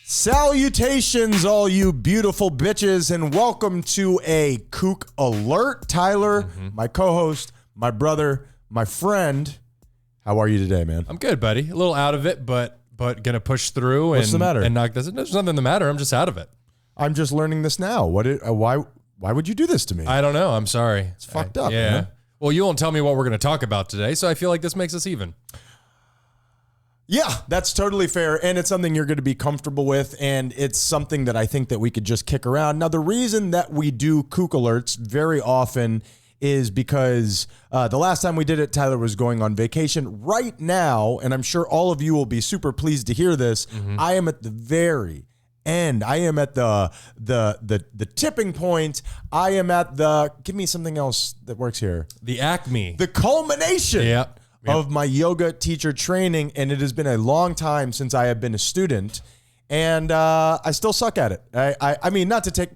Salutations, all you beautiful bitches, and welcome to a KOOK alert. Tyler, my co-host, my brother, my friend. How are you today, man? I'm good, buddy. A little out of it, but gonna push through. What's the matter? And knock this. There's nothing the matter. I'm just out of it. I'm just learning this now. Why would you do this to me? I don't know. I'm sorry. It's fucked up. Yeah. Man. Well, you won't tell me what we're gonna talk about today, so I feel like this makes us even. Yeah, that's totally fair, and it's something you're going to be comfortable with, and it's something that I think that we could just kick around. Now, the reason that we do KOOK alerts very often is because the last time we did it, Tyler was going on vacation. Right now, and I'm sure all of you will be super pleased to hear this, I am at the very end. I am at the tipping point. I am at the, give me something else that works here. The acme. The culmination. Yeah. Of my yoga teacher training, and it has been a long time since I have been a student, and I still suck at it. I mean, not to take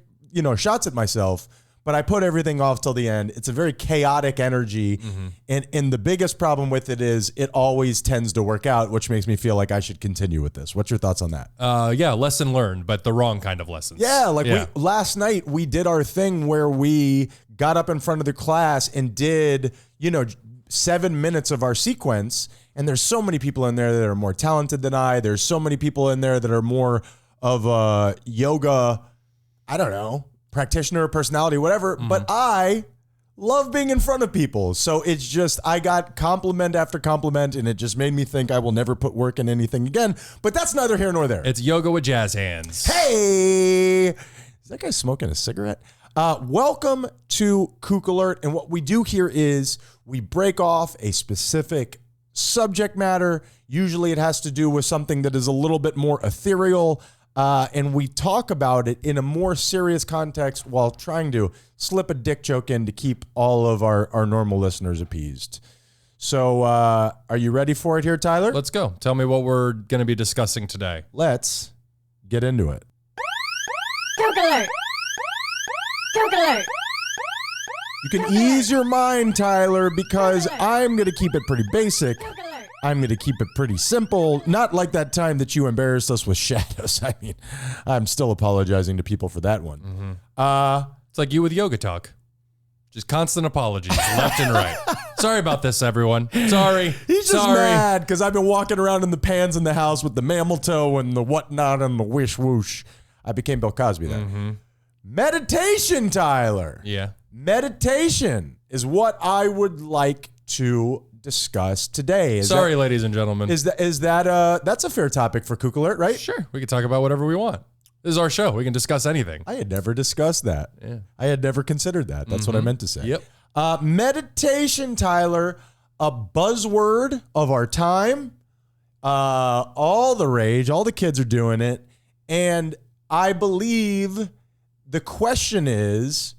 shots at myself, but I put everything off till the end. It's a very chaotic energy, and the biggest problem with it is it always tends to work out, which makes me feel like I should continue with this. What's your thoughts on that? Yeah, lesson learned, but the wrong kind of lessons. Yeah, last night we did our thing where we got up in front of the class and did 7 minutes of our sequence, and there's so many people in there that are more talented than I. There's so many people in there that are more of a yoga, I don't know, practitioner, personality, whatever. But I love being in front of people. So it's just, I got compliment after compliment, and it just made me think I will never put work in anything again. But that's neither here nor there. It's yoga with jazz hands. Hey, is that guy smoking a cigarette? Welcome to KOOK Alert, and what we do here is we break off a specific subject matter. Usually it has to do with something that is a little bit more ethereal, and we talk about it in a more serious context while trying to slip a dick joke in to keep all of our normal listeners appeased. So are you ready for it here, Tyler? Let's go. Tell me what we're going to be discussing today. Let's get into it. KOOK Alert! KOOK Alert! You can ease your mind, Tyler, because I'm going to keep it pretty basic. I'm going to keep it pretty simple. Not like that time that you embarrassed us with shadows. I mean, I'm still apologizing to people for that one. It's like you with yoga talk. Just constant apologies, left and right. Sorry about this, everyone. Sorry. He's just mad because I've been walking around in the pans in the house with the mammal toe and the whatnot and the wish whoosh. I became Bill Cosby then. Meditation, Tyler. Yeah. Meditation is what I would like to discuss today. Sorry, ladies and gentlemen. Is that that's a fair topic for KOOK Alert, right? Sure. We can talk about whatever we want. This is our show. We can discuss anything. I had never discussed that. Yeah. I had never considered that. That's what I meant to say. Yep. Meditation, Tyler, a buzzword of our time. All the rage. All the kids are doing it. And I believe the question is,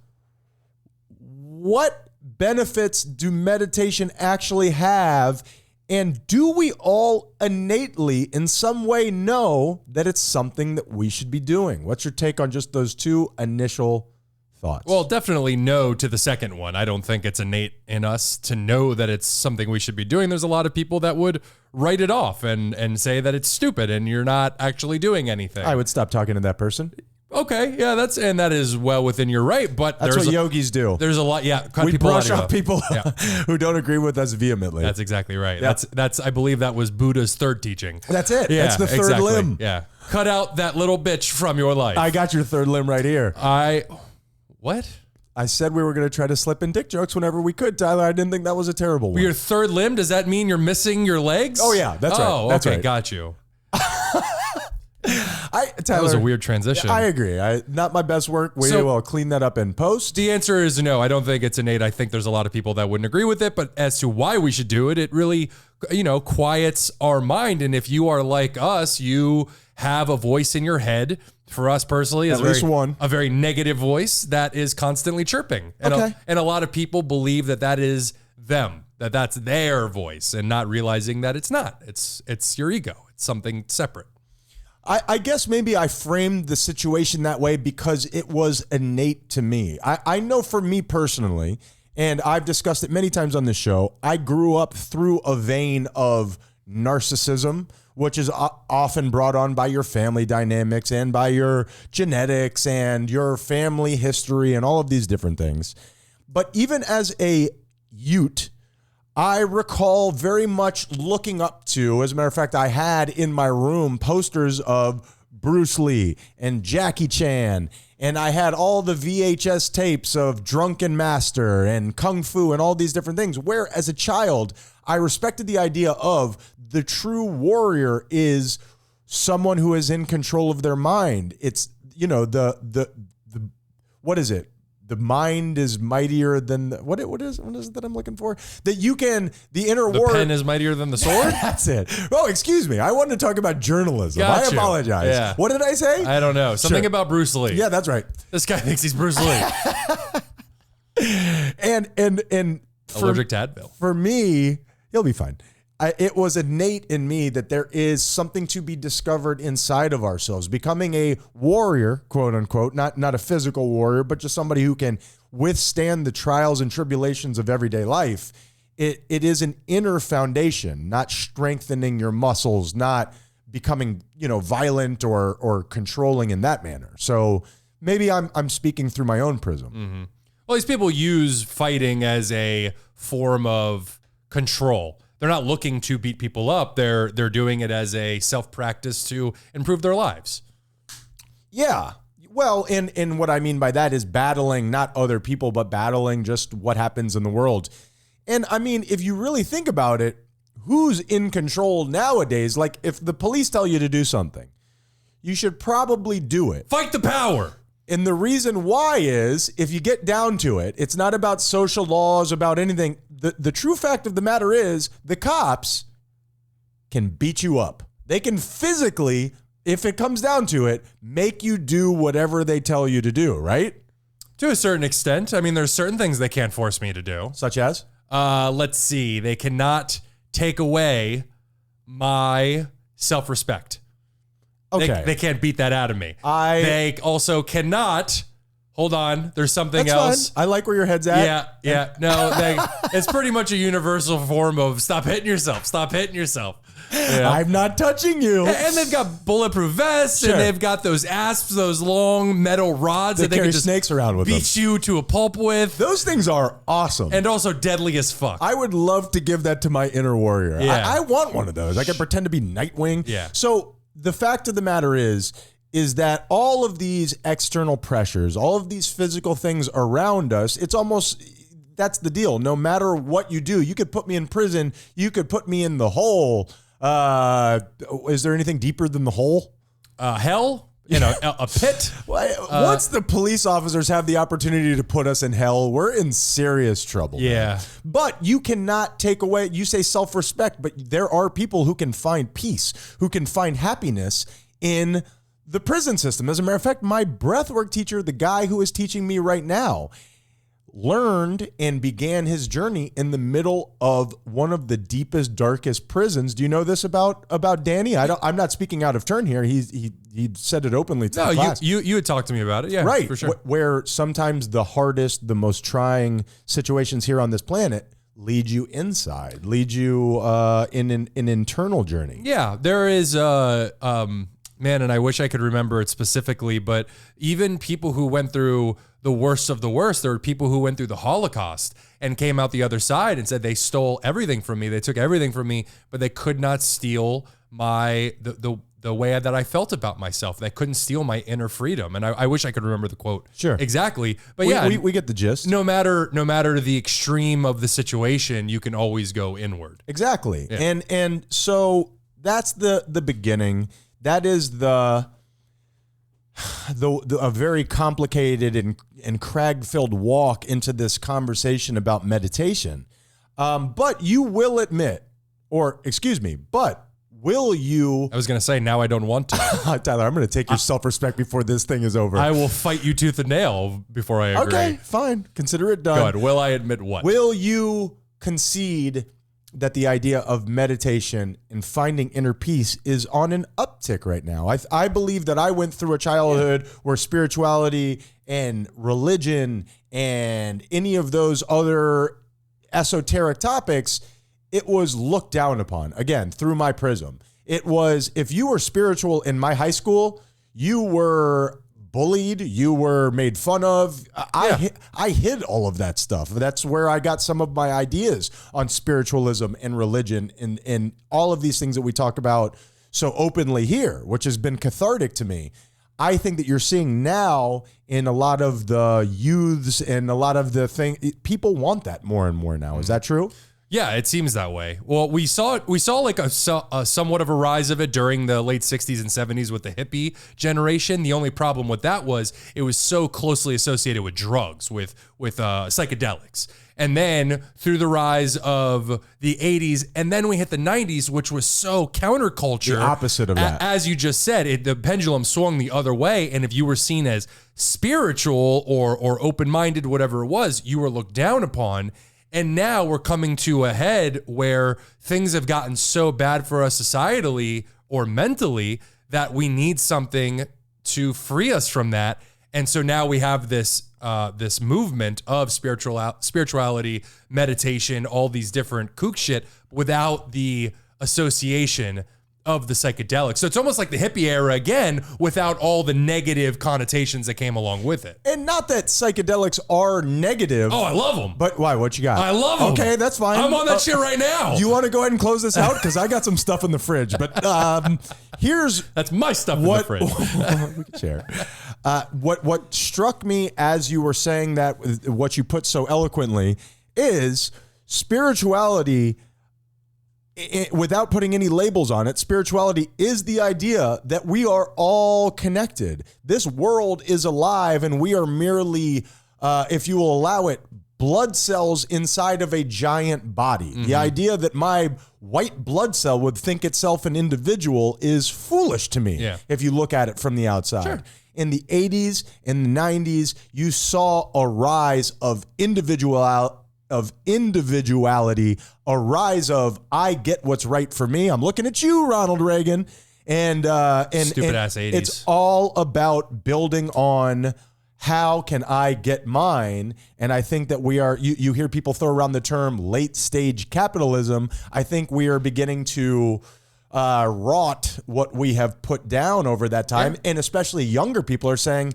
what benefits do meditation actually have? And do we all innately in some way know that it's something that we should be doing? What's your take on just those two initial thoughts? Well, definitely no to the second one. I don't think it's innate in us to know that it's something we should be doing. There's a lot of people that would write it off and say that it's stupid and you're not actually doing anything. I would stop talking to that person. Okay, yeah, that is well within your right, but That's what yogis do. There's a lot, yeah. Cut We people brush out off people who don't agree with us vehemently. That's exactly right. Yeah. That's I believe that was Buddha's third teaching. That's it. Yeah, That's the third exactly. limb. Yeah, cut out that little bitch from your life. I got your third limb right here. What? I said we were going to try to slip in dick jokes whenever we could, Tyler. I didn't think that was a terrible one. Your third limb? Does that mean you're missing your legs? Oh, yeah, that's right. Oh, That's okay, right. got you. Tyler, That was a weird transition. I agree. Not my best work. We will clean that up in post. The answer is no. I don't think it's innate. I think there's a lot of people that wouldn't agree with it. But as to why we should do it, it really, quiets our mind. And if you are like us, you have a voice in your head. For us personally, at least one, a very negative voice that is constantly chirping. And, and a lot of people believe that is them, that's their voice, and not realizing that it's not. It's your ego. It's something separate. I guess maybe I framed the situation that way because it was innate to me. I know for me personally, and I've discussed it many times on this show, I grew up through a vein of narcissism, which is often brought on by your family dynamics and by your genetics and your family history and all of these different things. But even as a Ute, I recall very much looking up to, as a matter of fact, I had in my room posters of Bruce Lee and Jackie Chan, and I had all the VHS tapes of Drunken Master and Kung Fu and all these different things, where as a child, I respected the idea of the true warrior is someone who is in control of their mind. It's, you know, the what is it? The mind is mightier than what is it that I'm looking for? That you can, the inner warrior. The pen is mightier than the sword? That's it. Oh, excuse me. I wanted to talk about journalism. Got I you. apologize. Yeah. What did I say? I don't know. Something Sure. about Bruce Lee. Yeah, that's right. This guy thinks he's Bruce Lee. And Allergic to Advil. for me, he'll be fine. It was innate in me that there is something to be discovered inside of ourselves. Becoming a warrior, quote unquote, not a physical warrior, but just somebody who can withstand the trials and tribulations of everyday life. It is an inner foundation, not strengthening your muscles, not becoming, violent or controlling in that manner. So maybe I'm speaking through my own prism. Mm-hmm. Well, these people use fighting as a form of control. They're not looking to beat people up. They're doing it as a self-practice to improve their lives. Yeah. Well, and what I mean by that is battling not other people, but battling just what happens in the world. And I mean, if you really think about it, who's in control nowadays? Like if the police tell you to do something, you should probably do it. Fight the power. And the reason why is, if you get down to it, it's not about social laws, about anything. The true fact of the matter is the cops can beat you up. They can physically, if it comes down to it, make you do whatever they tell you to do, right? To a certain extent. I mean, there's certain things they can't force me to do. Such as? Let's see. They cannot take away my self-respect. Okay. They can't beat that out of me. They also cannot... Hold on. There's something That's else. fine. I like where your head's at. Yeah. No, it's pretty much a universal form of stop hitting yourself. Stop hitting yourself. Yeah. I'm not touching you. And they've got bulletproof vests, Sure. and they've got those asps, those long metal rods that they carry can just snakes around with beat you to a pulp with. Those things are awesome. And also deadly as fuck. I would love to give that to my inner warrior. Yeah. I want one of those. I can pretend to be Nightwing. Yeah. So the fact of the matter is that all of these external pressures, all of these physical things around us, it's almost, that's the deal. No matter what you do, you could put me in prison, you could put me in the hole. Is there anything deeper than the hole? Hell? A pit? Once the police officers have the opportunity to put us in hell, we're in serious trouble. Yeah. Man. But you cannot take away, you say self-respect, but there are people who can find peace, who can find happiness in the prison system. As a matter of fact, my breathwork teacher, the guy who is teaching me right now, learned and began his journey in the middle of one of the deepest, darkest prisons. Do you know this about Danny? I'm not speaking out of turn here. He said it openly to the class. You had talked to me about it. Yeah, right. for sure. Where sometimes the hardest, the most trying situations here on this planet lead you inside, lead you in an internal journey. Yeah, there is man, and I wish I could remember it specifically, but even people who went through the worst of the worst, there were people who went through the Holocaust and came out the other side and said they stole everything from me. They took everything from me, but they could not steal the way that I felt about myself. They couldn't steal my inner freedom. And I wish I could remember the quote Sure. exactly. But we get the gist. No matter the extreme of the situation, you can always go inward. Exactly. Yeah. And so that's the beginning. That is a very complicated and crag-filled walk into this conversation about meditation. But you will admit, but will you... I was going to say, now I don't want to. Tyler, I'm going to take your self-respect before this thing is over. I will fight you tooth and nail before I agree. Okay, fine. Consider it done. Good. Will I admit what? Will you concede that the idea of meditation and finding inner peace is on an uptick right now? I believe that I went through a childhood where spirituality and religion and any of those other esoteric topics, it was looked down upon, again, through my prism. It was, if you were spiritual in my high school, you were bullied, you were made fun of. I hid all of that stuff. That's where I got some of my ideas on spiritualism and religion and all of these things that we talk about so openly here, which has been cathartic to me. I think that you're seeing now in a lot of the youths and a lot of the people want that more and more now. Is that true? Yeah, it seems that way. Well, we saw like a somewhat of a rise of it during the late 60s and 70s with the hippie generation. The only problem with that was it was so closely associated with drugs, with psychedelics. And then through the rise of the 80s, and then we hit the 90s, which was so counterculture. The opposite of that. As you just said, the pendulum swung the other way. And if you were seen as spiritual or open-minded, whatever it was, you were looked down upon. And now we're coming to a head where things have gotten so bad for us societally or mentally that we need something to free us from that. And so now we have this this movement of spirituality, meditation, all these different kook shit without the association of the psychedelics. So it's almost like the hippie era again, without all the negative connotations that came along with it. And not that psychedelics are negative. Oh, I love them. But why? What you got? I love them. Okay, that's fine. I'm on that shit right now. You want to go ahead and close this out? Because I got some stuff in the fridge. But here's... That's my stuff in the fridge. We can share. What struck me as you were saying that, what you put so eloquently, is spirituality... without putting any labels on it, spirituality is the idea that we are all connected. This world is alive and we are merely, if you will allow it, blood cells inside of a giant body. Mm-hmm. The idea that my white blood cell would think itself an individual is foolish to me if you look at it from the outside. Sure. In the 80s and the 90s, you saw a rise of individuality, a rise of I get what's right for me. I'm looking at you, Ronald Reagan, and stupid ass 80s. It's all about building on how can I get mine, and I think that we are. You hear people throw around the term late stage capitalism. I think we are beginning to rot what we have put down over that time, and especially younger people are saying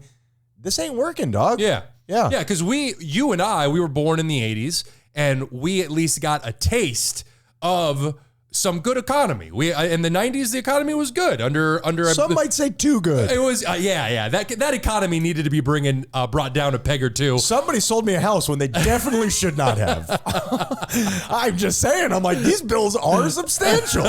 this ain't working, dog. Yeah. Because you and I were born in the 80s, and we at least got a taste of some good economy. In the 90s, the economy was good. Under some might say too good. It was that economy needed to be brought down a peg or two. Somebody sold me a house when they definitely should not have. I'm just saying. I'm like, these bills are substantial.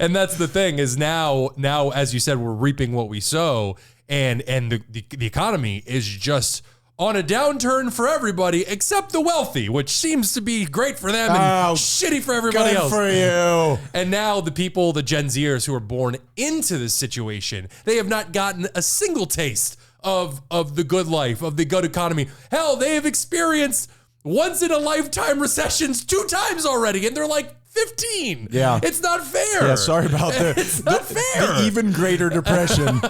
And that's the thing is now as you said, we're reaping what we sow, and the economy is just on a downturn for everybody except the wealthy, which seems to be great for them and shitty for everybody else. Good for you. And now the people, the Gen Zers who are born into this situation, they have not gotten a single taste of the good life, of the good economy. Hell, they have experienced once in a lifetime recessions 2 times already, and they're like 15. Yeah. It's not fair. Yeah, sorry about It's not fair. The even greater depression.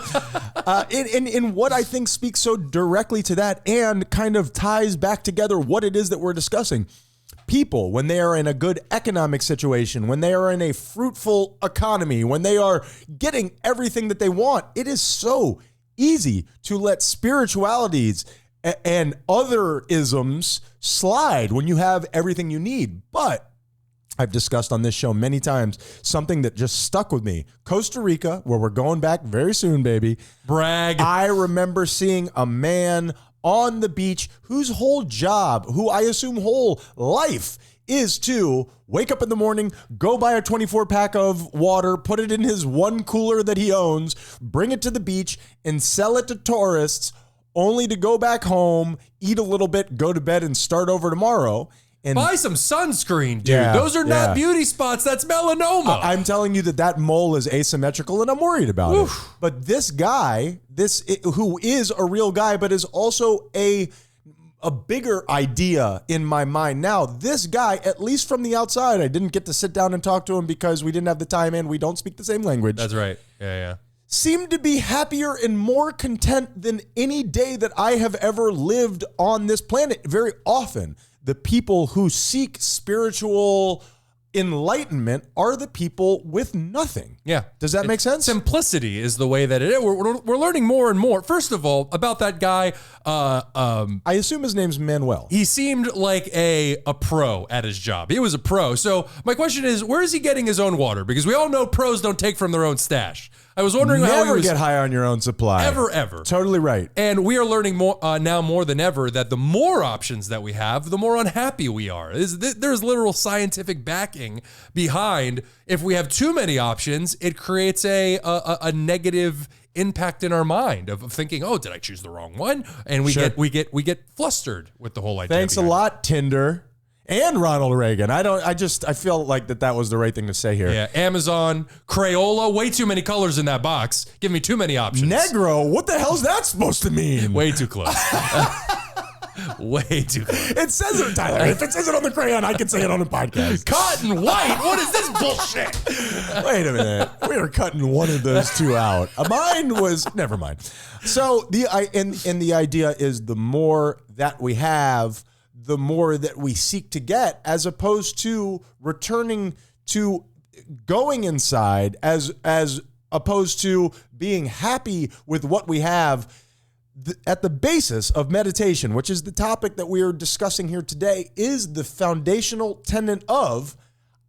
In what I think speaks so directly to that and kind of ties back together what it is that we're discussing. People, when they are in a good economic situation, when they are in a fruitful economy, when they are getting everything that they want, it is so easy to let spiritualities and other isms slide when you have everything you need. But I've discussed on this show many times something that just stuck with me. Costa Rica, where we're going back very soon, baby. Brag. I remember seeing a man on the beach whose whole job, who I assume whole life, is to wake up in the morning, go buy a 24-pack of water, put it in his one cooler that he owns, bring it to the beach, and sell it to tourists, only to go back home, eat a little bit, go to bed, and start over tomorrow. And buy some sunscreen, dude. Those are not beauty spots. That's melanoma. I'm telling you that mole is asymmetrical, and I'm worried about it. But this guy, who is a real guy, but is also a bigger idea in my mind now. This guy, at least from the outside, I didn't get to sit down and talk to him because we didn't have the time and we don't speak the same language. That's right. Yeah. Seemed to be happier and more content than any day that I have ever lived on this planet. Very often, the people who seek spiritual enlightenment are the people with nothing. Yeah. Does that make sense? Simplicity is the way that it is. We're learning more and more. First of all, about that guy, I assume his name's Manuel. he seemed like a pro at his job. He was a pro. So my question is, where is he getting his own water? Because we all know pros don't take from their own stash. I was wondering how he Never was get high on your own supply. ever. Totally right. And we are learning more now more than ever that the more options that we have, the more unhappy we are. There's literal scientific backing behind. If we have too many options, it creates a negative impact in our mind of thinking, oh, did I choose the wrong one? And we get flustered with the whole idea. Thanks a lot, Tinder. And Ronald Reagan. I feel like that was the right thing to say here. Yeah, Amazon, Crayola, way too many colors in that box. Give me too many options. Negro, what the hell's that supposed to mean? Way too close. Way too close. It says it, Tyler. If it says it on the crayon, I can say it on the podcast. Cotton white. What is this bullshit? Wait a minute. We were cutting one of those two out. Mine was never mind. So the idea is the more that we have, the more that we seek to get, as opposed to returning to going inside, as opposed to being happy with what we have. At the basis of meditation, which is the topic that we are discussing here today, is the foundational tenet of,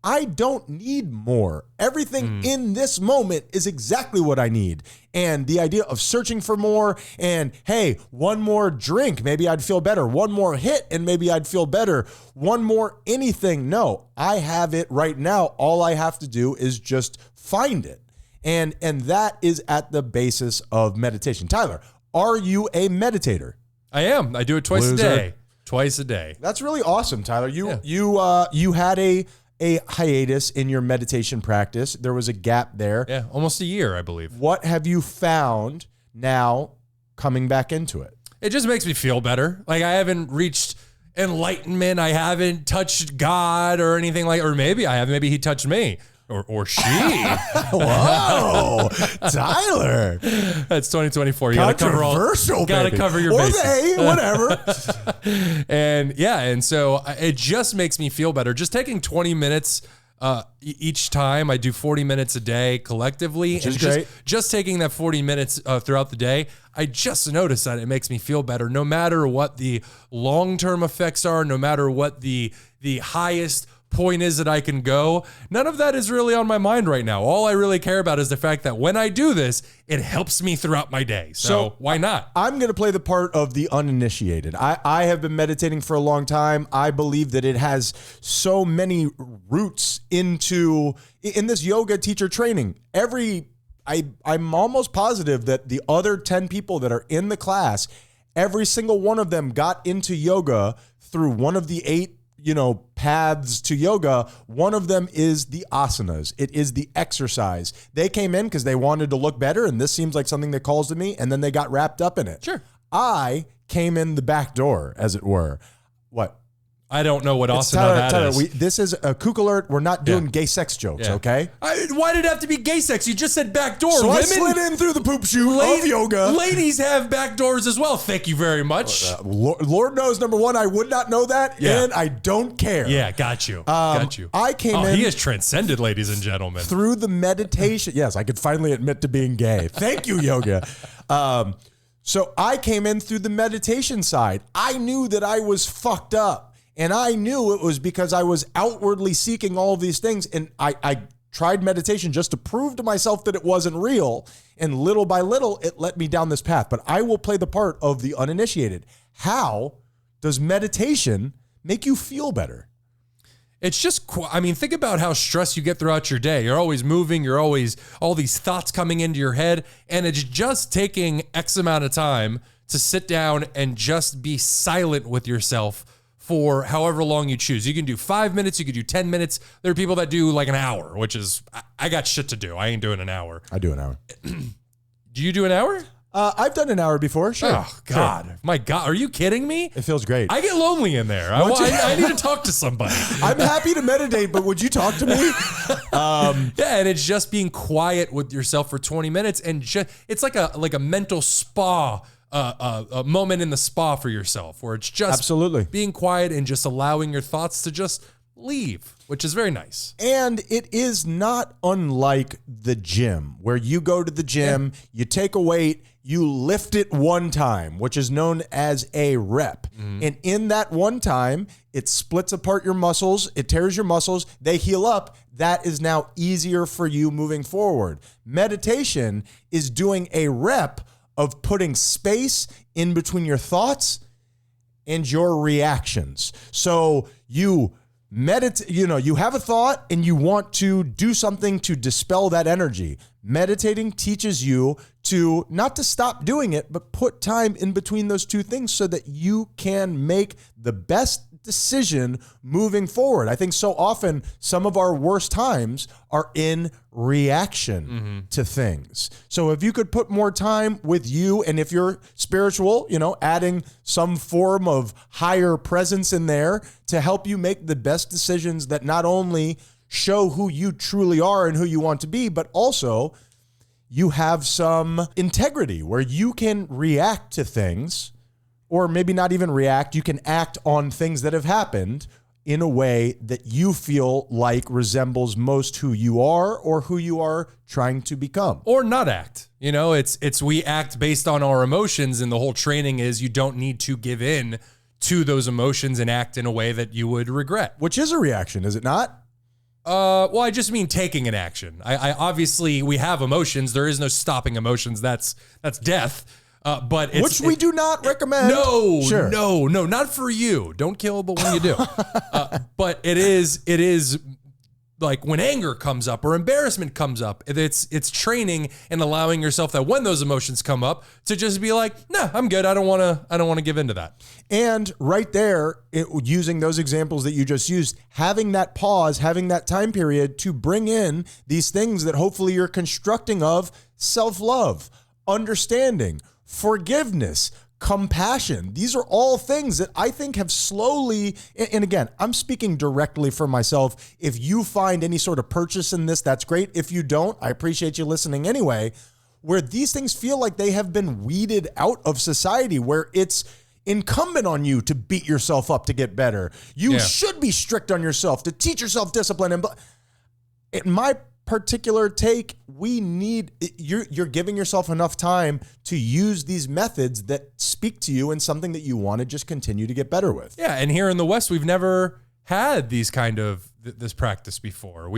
I don't need more. Everything in this moment is exactly what I need. And the idea of searching for more and, hey, one more drink, maybe I'd feel better. One more hit and maybe I'd feel better. One more anything. No, I have it right now. All I have to do is just find it. And that is at the basis of meditation. Tyler, are you a meditator? I am. I do it twice a day. Twice a day. That's really awesome, Tyler. You had a hiatus in your meditation practice. There was a gap there. Yeah, almost a year, I believe. What have you found now coming back into it? It just makes me feel better. Like I haven't reached enlightenment. I haven't touched God or anything like, or maybe I have. Maybe he touched me. Or she. Whoa, Tyler. That's 2024. You gotta cover your bases. Or they, whatever. And so it just makes me feel better. Just taking 20 minutes each time. I do 40 minutes a day collectively. Which is great. Just taking that 40 minutes throughout the day, I just noticed that it makes me feel better. No matter what the long-term effects are, no matter what the highest point is that I can go, none of that is really on my mind right now. All I really care about is the fact that when I do this, it helps me throughout my day. So why not? I'm going to play the part of the uninitiated. I have been meditating for a long time. I believe that it has so many roots in this yoga teacher training. I'm almost positive that the other 10 people that are in the class, every single one of them got into yoga through one of the 8 paths to yoga. One of them is the asanas. It is the exercise. They came in because they wanted to look better, and this seems like something that calls to me, and then they got wrapped up in it. Sure. I came in the back door, as it were. What? I don't know what asana that is. This is a kook alert. We're not doing gay sex jokes, okay? Why did it have to be gay sex? You just said back door. So Women, I slid in through the poop chute of yoga. Ladies have back doors as well. Thank you very much. Lord knows, number one, I would not know that, and I don't care. Yeah, got you. Got you. I came in. He has transcended, ladies and gentlemen. Through the meditation. Yes, I could finally admit to being gay. Thank you, yoga. So I came in through the meditation side. I knew that I was fucked up. And I knew it was because I was outwardly seeking all of these things. And I tried meditation just to prove to myself that it wasn't real. And little by little, it led me down this path. But I will play the part of the uninitiated. How does meditation make you feel better? It's just, think about how stressed you get throughout your day. You're always moving. You're always, all these thoughts coming into your head. And it's just taking X amount of time to sit down and just be silent with yourself for however long you choose. You can do 5 minutes, you could do 10 minutes. There are people that do like an hour, which is, I got shit to do. I ain't doing an hour. I do an hour. Do you do an hour? I've done an hour before, sure. Oh, God. Sure. My God. Are you kidding me? It feels great. I get lonely in there. I need to talk to somebody. I'm happy to meditate, but would you talk to me? And it's just being quiet with yourself for 20 minutes. And it's like a mental spa, a moment in the spa for yourself where it's just absolutely being quiet and just allowing your thoughts to just leave, which is very nice. And it is not unlike the gym, where you go to the gym, you take a weight, you lift it one time, which is known as a rep. And in that one time, it splits apart your muscles, it tears your muscles, they heal up. That is now easier for you moving forward. Meditation is doing a rep of putting space in between your thoughts and your reactions. So you meditate, you have a thought and you want to do something to dispel that energy. Meditating teaches you to not to stop doing it, but put time in between those two things so that you can make the best decision moving forward. I think so often some of our worst times are in reaction to things. So if you could put more time with you, and if you're spiritual, adding some form of higher presence in there to help you make the best decisions that not only show who you truly are and who you want to be, but also you have some integrity where you can react to things, or maybe not even react, you can act on things that have happened in a way that you feel like resembles most who you are or who you are trying to become. Or not act. It's we act based on our emotions, and the whole training is you don't need to give in to those emotions and act in a way that you would regret. Which is a reaction, is it not? Well, I just mean taking an action. I obviously, we have emotions. There is no stopping emotions. That's death. But which we do not recommend. No, not for you. Don't kill, but when you do. But it is like when anger comes up or embarrassment comes up, it's training and allowing yourself that when those emotions come up to just be like, nah, I'm good. I don't want to give into that. And right there, using those examples that you just used, having that pause, having that time period to bring in these things that hopefully you're constructing of self-love, understanding, forgiveness, compassion. These are all things that I think have slowly, and again, I'm speaking directly for myself. If you find any sort of purchase in this, that's great. If you don't, I appreciate you listening anyway, where these things feel like they have been weeded out of society, where it's incumbent on you to beat yourself up to get better. You should be strict on yourself, to teach yourself discipline. And in my particular take, you're giving yourself enough time to use these methods that speak to you and something that you want to just continue to get better with. Yeah, and here in the West, we've never had these kind of this practice before.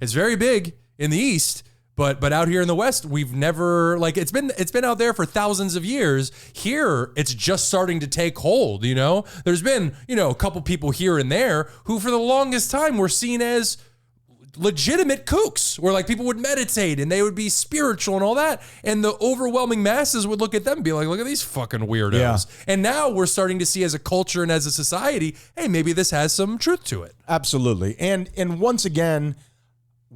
It's very big in the East, but out here in the West, we've never, it's been out there for thousands of years. Here, it's just starting to take hold, There's been, a couple people here and there who for the longest time were seen as legitimate kooks, where people would meditate and they would be spiritual and all that, and the overwhelming masses would look at them and be like, look at these fucking weirdos. Yeah. And now we're starting to see as a culture and as a society, hey, maybe this has some truth to it. Absolutely. And once again,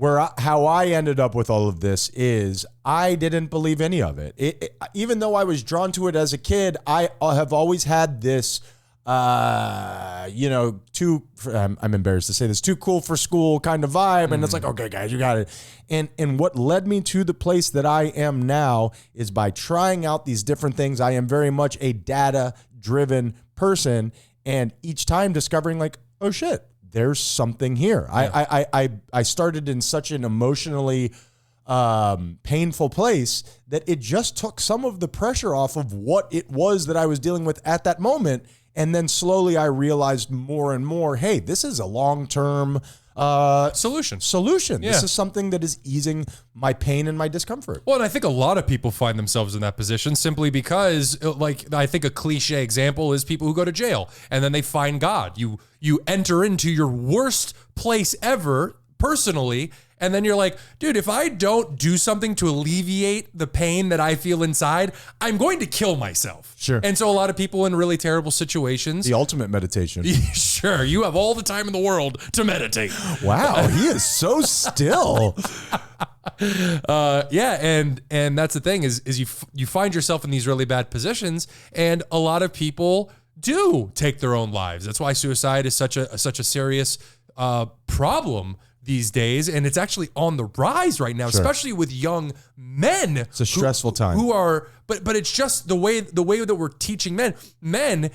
how I ended up with all of this is I didn't believe any of it. Even though I was drawn to it as a kid, I have always had this I'm embarrassed to say this, too cool for school kind of vibe. And it's like, okay, guys, you got it. And what led me to the place that I am now is by trying out these different things. I am very much a data-driven person, and each time discovering oh shit, there's something here. Yeah. I started in such an emotionally painful place that it just took some of the pressure off of what it was that I was dealing with at that moment. And then slowly I realized more and more, hey, this is a long-term solution. Yeah. This is something that is easing my pain and my discomfort. Well, and I think a lot of people find themselves in that position simply because, I think a cliche example is people who go to jail and then they find God. You enter into your worst place ever personally, and then you're like, dude, if I don't do something to alleviate the pain that I feel inside, I'm going to kill myself. Sure. And so a lot of people in really terrible situations. The ultimate meditation. Sure. You have all the time in the world to meditate. Wow. He is so still. And that's the thing is you find yourself in these really bad positions, and a lot of people do take their own lives. That's why suicide is such a serious problem these days, and it's actually on the rise right now, especially with young men. It's a stressful time. Who are, but it's just the way that we're teaching men. Men,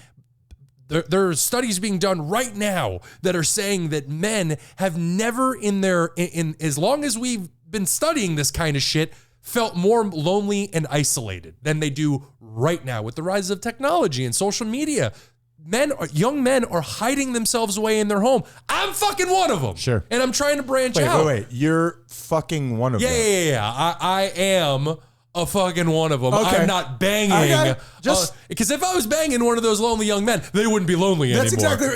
there are studies being done right now that are saying that men have never in as long as we've been studying this kind of shit, felt more lonely and isolated than they do right now with the rise of technology and social media. Young men are hiding themselves away in their home. I'm fucking one of them. Sure. And I'm trying to branch out. Wait. You're fucking one of them. Yeah. I am a fucking one of them. Okay. I'm not banging. Just because if I was banging one of those lonely young men, they wouldn't be lonely anymore. That's exactly.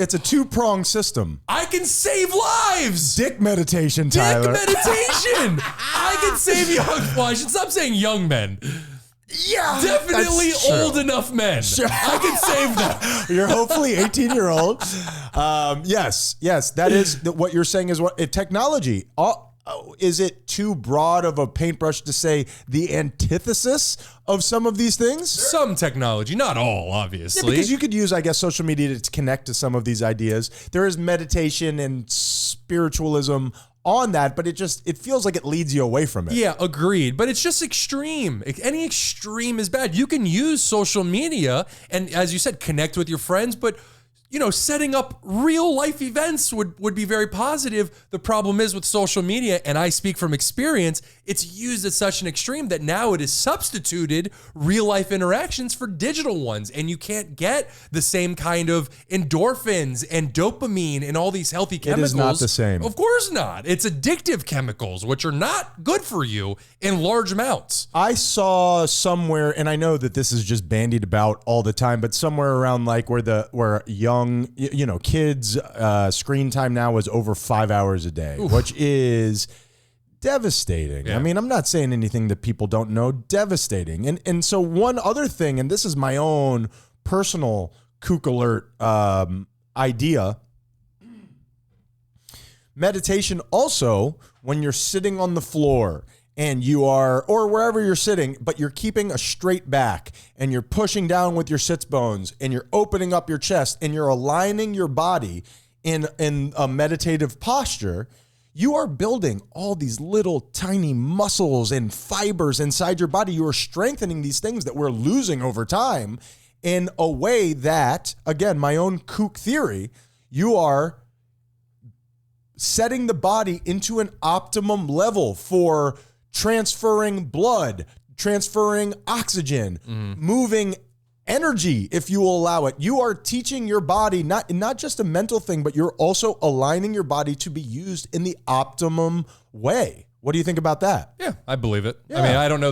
It's a two-pronged system. I can save lives. Dick meditation, Tyler. Dick meditation. I can save young. Well, I should stop saying young men. Yeah, definitely old enough men. Sure. I can save them. You're hopefully 18-year-old. Yes, that is what you're saying is what technology. Is it too broad of a paintbrush to say the antithesis of some of these things? Some technology, not all, obviously. Yeah, because you could use, I guess, social media to connect to some of these ideas. There is meditation and spiritualism on that, but it feels like it leads you away from it. Yeah, agreed. But it's just extreme. Any extreme is bad. You can use social media and, as you said, connect with your friends, but setting up real life events would be very positive. The problem is with social media, and I speak from experience, it's used at such an extreme that now it has substituted real life interactions for digital ones. And you can't get the same kind of endorphins and dopamine and all these healthy chemicals. It is not the same. Of course not. It's addictive chemicals, which are not good for you in large amounts. I saw somewhere, and I know that this is just bandied about all the time, but somewhere around like where young kids screen time now is over 5 hours a day. Oof. Which is devastating. Yeah. I mean, I'm not saying anything that people don't know. Devastating. And so one other thing, and this is my own personal kook alert idea. Meditation also, when you're sitting on the floor and you are, or wherever you're sitting, but you're keeping a straight back and you're pushing down with your sits bones and you're opening up your chest and you're aligning your body in a meditative posture, you are building all these little tiny muscles and fibers inside your body. You are strengthening these things that we're losing over time in a way that, again, my own kook theory, you are setting the body into an optimum level for transferring blood, transferring oxygen, moving energy, if you will allow it. You are teaching your body not just a mental thing, but you're also aligning your body to be used in the optimum way. What do you think about that? Yeah, I believe it. Yeah. I mean, I don't know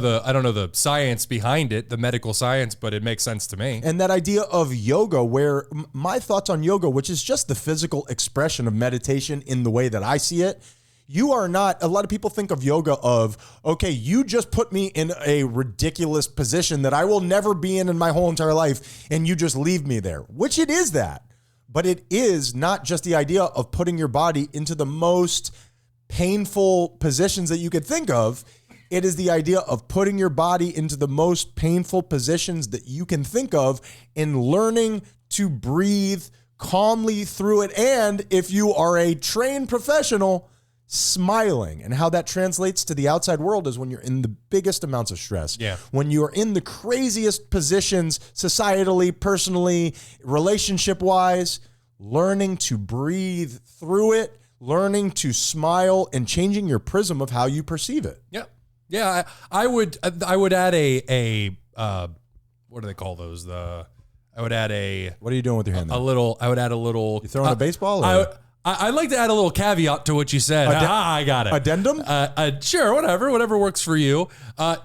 the science behind it, the medical science, but it makes sense to me. And that idea of yoga, where my thoughts on yoga, which is just the physical expression of meditation in the way that I see it. You are not, a lot of people think of yoga of, okay, you just put me in a ridiculous position that I will never be in my whole entire life, and you just leave me there, which it is that. But it is not just the idea of putting your body into the most painful positions that you could think of. It is the idea of putting your body into the most painful positions that you can think of and learning to breathe calmly through it. And if you are a trained professional, smiling. And how that translates to the outside world is when you're in the biggest amounts of stress. Yeah. When you're in the craziest positions societally, personally, relationship-wise, learning to breathe through it, learning to smile, and changing your prism of how you perceive it. Yeah. Yeah, I would add a what do they call those? I would add a What are you doing with your hand? I would add a little. You throwing a baseball? Or? I'd like to add a little caveat to what you said. I got it. Addendum? Sure, whatever works for you.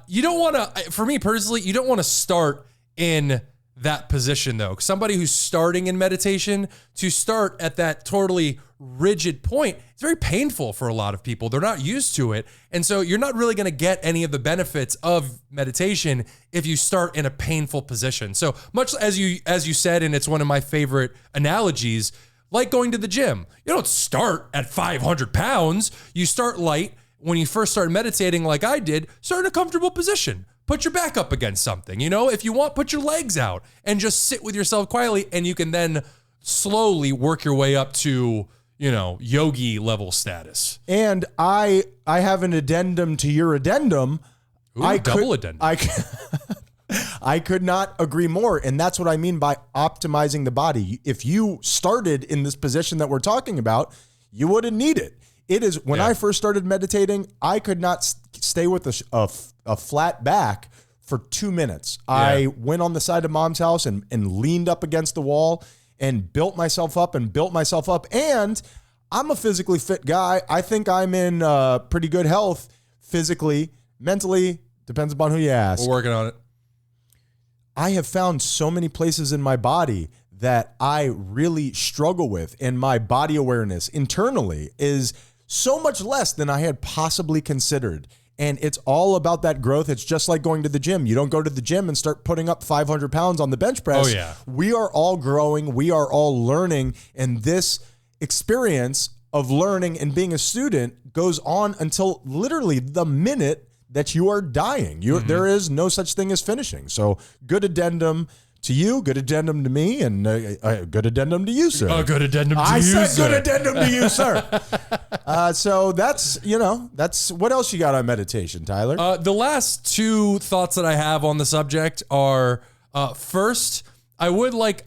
You don't want to, for me personally, you don't want to start in that position though. Somebody who's starting in meditation, to start at that totally rigid point, it's very painful for a lot of people. They're not used to it. And so you're not really going to get any of the benefits of meditation if you start in a painful position. So much as you said, and it's one of my favorite analogies, like going to the gym. You don't start at 500 pounds. You start light. When you first start meditating like I did, start in a comfortable position. Put your back up against something. If you want, put your legs out and just sit with yourself quietly, and you can then slowly work your way up to, yogi level status. And I have an addendum to your addendum. Ooh, double addendum. I could not agree more. And that's what I mean by optimizing the body. If you started in this position that we're talking about, you wouldn't need it. It is when I first started meditating, I could not stay with a flat back for 2 minutes. Yeah. I went on the side of mom's house and leaned up against the wall and built myself up. And I'm a physically fit guy. I think I'm in pretty good health physically, mentally, depends upon who you ask. We're working on it. I have found so many places in my body that I really struggle with, and my body awareness internally is so much less than I had possibly considered. And it's all about that growth. It's just like going to the gym. You don't go to the gym and start putting up 500 pounds on the bench press. Oh, yeah. We are all growing. We are all learning. And this experience of learning and being a student goes on until literally the minute that you are dying. There is no such thing as finishing. So good addendum to you, good addendum to me, and good addendum to you, sir. Oh, good addendum to you, sir. I said good addendum to you, sir. So that's what else you got on meditation, Tyler? The last two thoughts that I have on the subject are, first, I would like,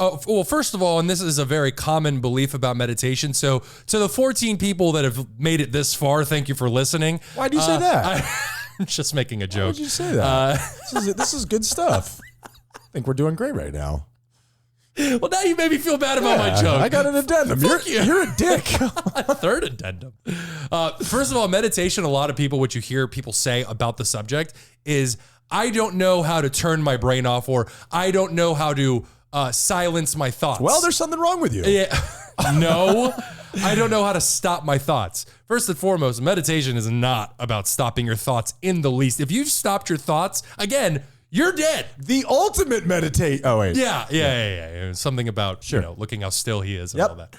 first of all, and this is a very common belief about meditation. So to the 14 people that have made it this far, thank you for listening. Why do you say that? I'm just making a joke. Why would you say that? This is good stuff. I think we're doing great right now. Well, now you made me feel bad about my joke. I got an addendum. You're a dick. Third addendum. First of all, meditation, a lot of people, what you hear people say about the subject is, I don't know how to turn my brain off, or I don't know how to silence my thoughts. Well, there's something wrong with you. Yeah. No, I don't know how to stop my thoughts. First and foremost, meditation is not about stopping your thoughts in the least. If you've stopped your thoughts, again, you're dead. The ultimate meditate. Oh, wait. Yeah. Something about, looking how still he is and all that.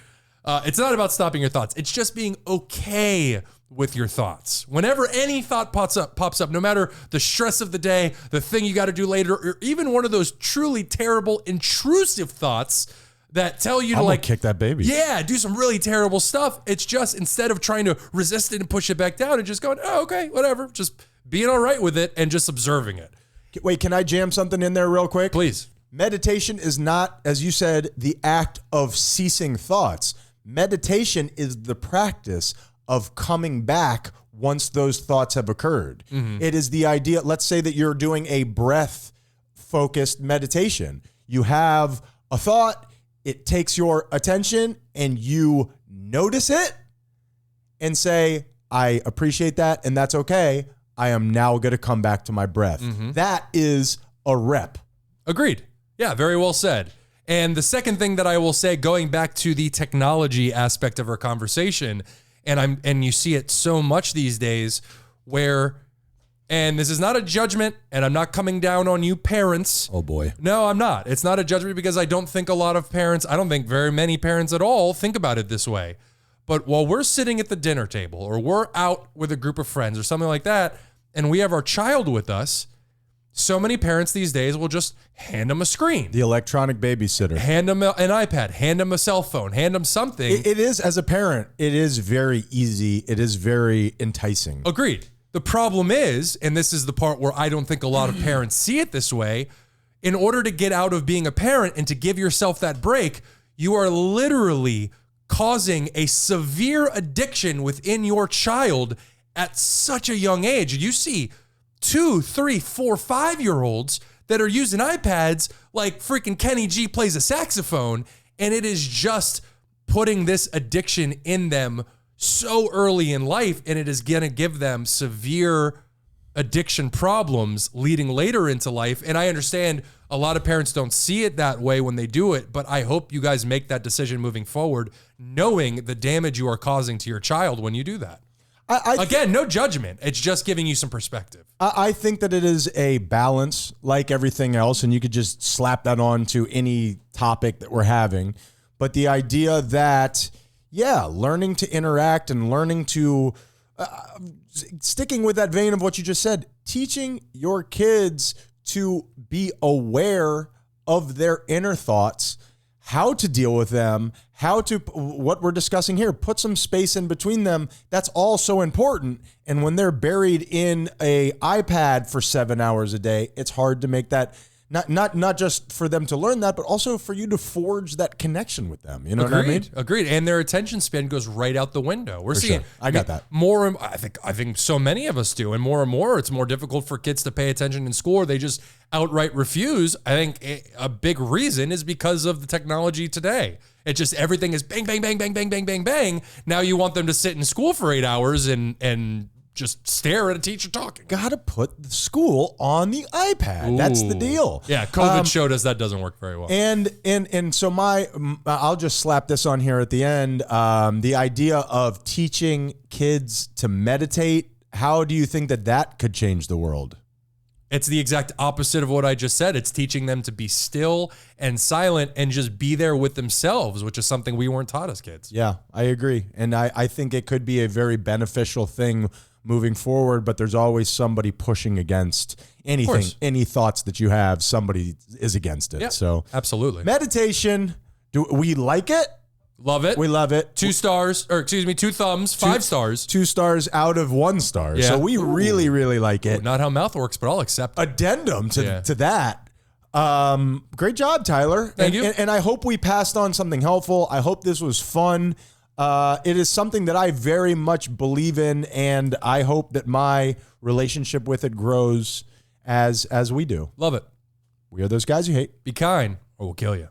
It's not about stopping your thoughts. It's just being okay with your thoughts. Whenever any thought pops up, no matter the stress of the day, the thing you got to do later, or even one of those truly terrible, intrusive thoughts that tell you to kick that baby. Yeah, do some really terrible stuff. It's just, instead of trying to resist it and push it back down and just going, oh, okay, whatever, just being all right with it and just observing it. Wait, can I jam something in there real quick? Please. Meditation is not, as you said, the act of ceasing thoughts. Meditation is the practice of coming back once those thoughts have occurred. Mm-hmm. It is the idea, let's say that you're doing a breath-focused meditation. You have a thought, it takes your attention, and you notice it and say, I appreciate that, and that's okay. I am now going to come back to my breath. Mm-hmm. That is a rep. Agreed. Yeah, very well said. And the second thing that I will say, going back to the technology aspect of our conversation, and you see it so much these days where, and this is not a judgment, and I'm not coming down on you parents. Oh boy. No, I'm not. It's not a judgment, because I don't think a lot of parents, I don't think very many parents at all think about it this way. But while we're sitting at the dinner table, or we're out with a group of friends or something like that, and we have our child with us, so many parents these days will just hand them a screen. The electronic babysitter. Hand them an iPad, hand them a cell phone, hand them something. It is, as a parent, it is very easy. It is very enticing. Agreed. The problem is, and this is the part where I don't think a lot of parents see it this way, in order to get out of being a parent and to give yourself that break, you are literally causing a severe addiction within your child at such a young age. You see 2, 3, 4, 5-year-olds that are using iPads like freaking Kenny G plays a saxophone, and it is just putting this addiction in them so early in life, and it is going to give them severe addiction problems leading later into life. And I understand a lot of parents don't see it that way when they do it, but I hope you guys make that decision moving forward, knowing the damage you are causing to your child when you do that. Again, no judgment. It's just giving you some perspective. I think that it is a balance like everything else, and you could just slap that on to any topic that we're having. But the idea that, learning to interact and learning to, sticking with that vein of what you just said, teaching your kids to be aware of their inner thoughts, how to deal with them, what we're discussing here, put some space in between them. That's all so important. And when they're buried in a iPad for 7 hours a day, it's hard to make that Not just for them to learn that, but also for you to forge that connection with them. You know what I mean? Agreed. And their attention span goes right out the window. We're seeing. Sure. I got that. More. I think so many of us do, and more. It's more difficult for kids to pay attention in school. Or they just outright refuse. I think a big reason is because of the technology today. It just everything is bang, bang, bang, bang, bang, bang, bang, bang. Now you want them to sit in school for 8 hours and just stare at a teacher talking. Got to put the school on the iPad. That's the deal. Yeah, COVID showed us that doesn't work very well. And so I'll just slap this on here at the end. The idea of teaching kids to meditate. How do you think that could change the world? It's the exact opposite of what I just said. It's teaching them to be still and silent and just be there with themselves, which is something we weren't taught as kids. Yeah, I agree. And I think it could be a very beneficial thing moving forward, but there's always somebody pushing against anything, any thoughts that you have, somebody is against it. Yeah, so absolutely. Meditation, do we like it? Love it. We love it. 2 stars, or excuse me, 2 thumbs, 5 stars. 2 stars out of 1 star. Yeah. So we really, really like it. Not how mouth works, but I'll accept it. Addendum to that. Great job, Tyler. Thank you. And I hope we passed on something helpful. I hope this was fun. It is something that I very much believe in, and I hope that my relationship with it grows as we do. Love it. We are those guys you hate. Be kind, or we'll kill you.